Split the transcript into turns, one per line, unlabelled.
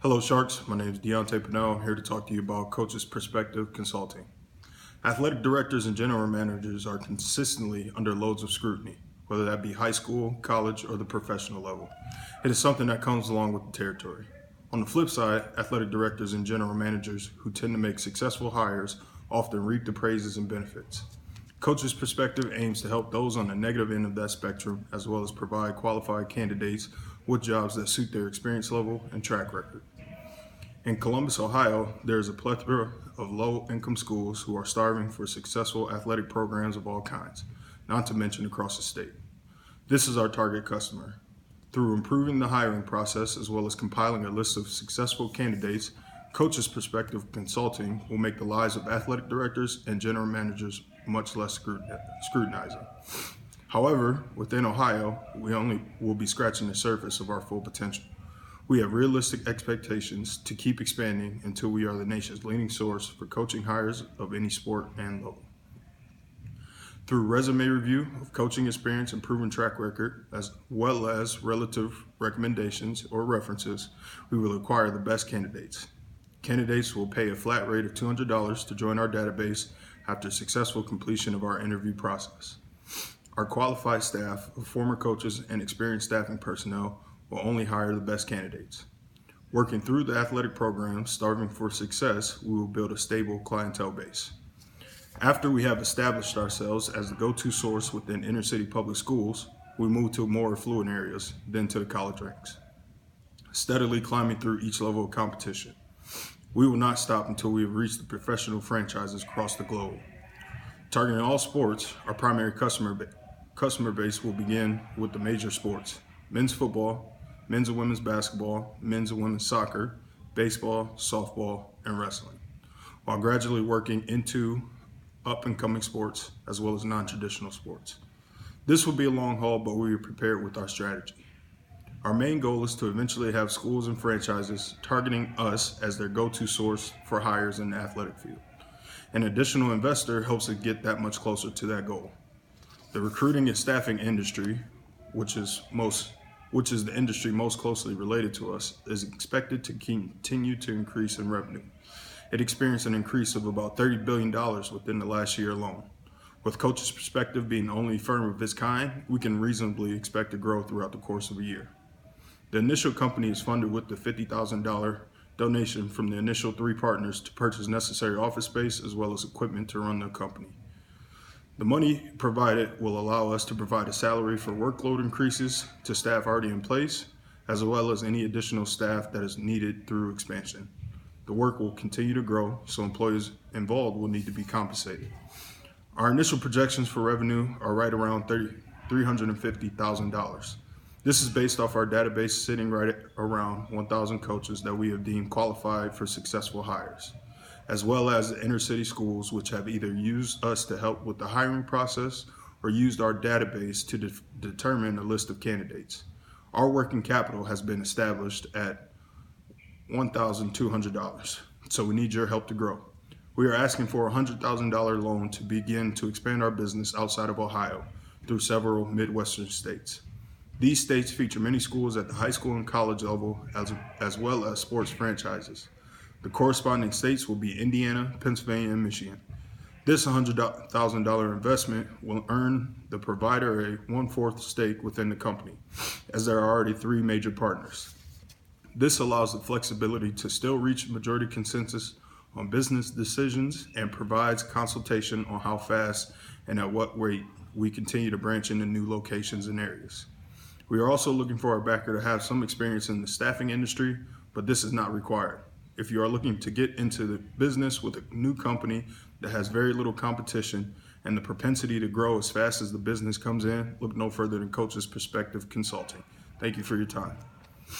Hello, Sharks. My name is DeOn'tae. I'm here to talk to you about Coach's Perspective Consulting. Athletic directors and general managers are consistently under loads of scrutiny, whether that be high school, college, or the professional level. It is something that comes along with the territory. On the flip side, athletic directors and general managers who tend to make successful hires often reap the praises and benefits. Coach's Perspective aims to help those on the negative end of that spectrum, as well as provide qualified candidates with jobs that suit their experience level and track record. In Columbus, Ohio, there is a plethora of low-income schools who are starving for successful athletic programs of all kinds, not to mention across the state. This is our target customer. Through improving the hiring process as well as compiling a list of successful candidates, Coach's Perspective Consulting will make the lives of athletic directors and general managers much less scrutinizing. However, within Ohio, we only will be scratching the surface of our full potential. We have realistic expectations to keep expanding until we are the nation's leading source for coaching hires of any sport and level. Through resume review of coaching experience and proven track record, as well as relative recommendations or references, we will acquire the best candidates. Candidates will pay a flat rate of $200 to join our database after successful completion of our interview process. Our qualified staff of former coaches and experienced staffing personnel will only hire the best candidates. Working through the athletic program, starving for success, we will build a stable clientele base. After we have established ourselves as the go-to source within inner city public schools, we move to more affluent areas, then to the college ranks, steadily climbing through each level of competition. We will not stop until we have reached the professional franchises across the globe. Targeting all sports, our primary customer base will begin with the major sports: men's football, men's and women's basketball, men's and women's soccer, baseball, softball, and wrestling, while gradually working into up-and-coming sports as well as non-traditional sports. This will be a long haul, but we are prepared with our strategy. Our main goal is to eventually have schools and franchises targeting us as their go-to source for hires in the athletic field. An additional investor helps us get that much closer to that goal. The recruiting and staffing industry, which is the industry most closely related to us, is expected to continue to increase in revenue. It experienced an increase of about $30 billion within the last year alone. With Coach's Perspective being the only firm of its kind, we can reasonably expect to grow throughout the course of a year. The initial company is funded with the $50,000 donation from the initial 3 partners to purchase necessary office space as well as equipment to run the company. The money provided will allow us to provide a salary for workload increases to staff already in place, as well as any additional staff that is needed through expansion. The work will continue to grow, so employees involved will need to be compensated. Our initial projections for revenue are right around $350,000. This is based off our database sitting right at around 1,000 coaches that we have deemed qualified for successful hires, as well as the inner city schools which have either used us to help with the hiring process or used our database to determine a list of candidates. Our working capital has been established at $1,200, so we need your help to grow. We are asking for a $100,000 loan to begin to expand our business outside of Ohio through several Midwestern states. These states feature many schools at the high school and college level, as well as sports franchises. The corresponding states will be Indiana, Pennsylvania, and Michigan. This $100,000 investment will earn the provider a 1/4 stake within the company, as there are already 3 major partners. This allows the flexibility to still reach majority consensus on business decisions and provides consultation on how fast and at what rate we continue to branch into new locations and areas. We are also looking for our backer to have some experience in the staffing industry, but this is not required. If you are looking to get into the business with a new company that has very little competition and the propensity to grow as fast as the business comes in, look no further than Coach's Perspective Consulting. Thank you for your time.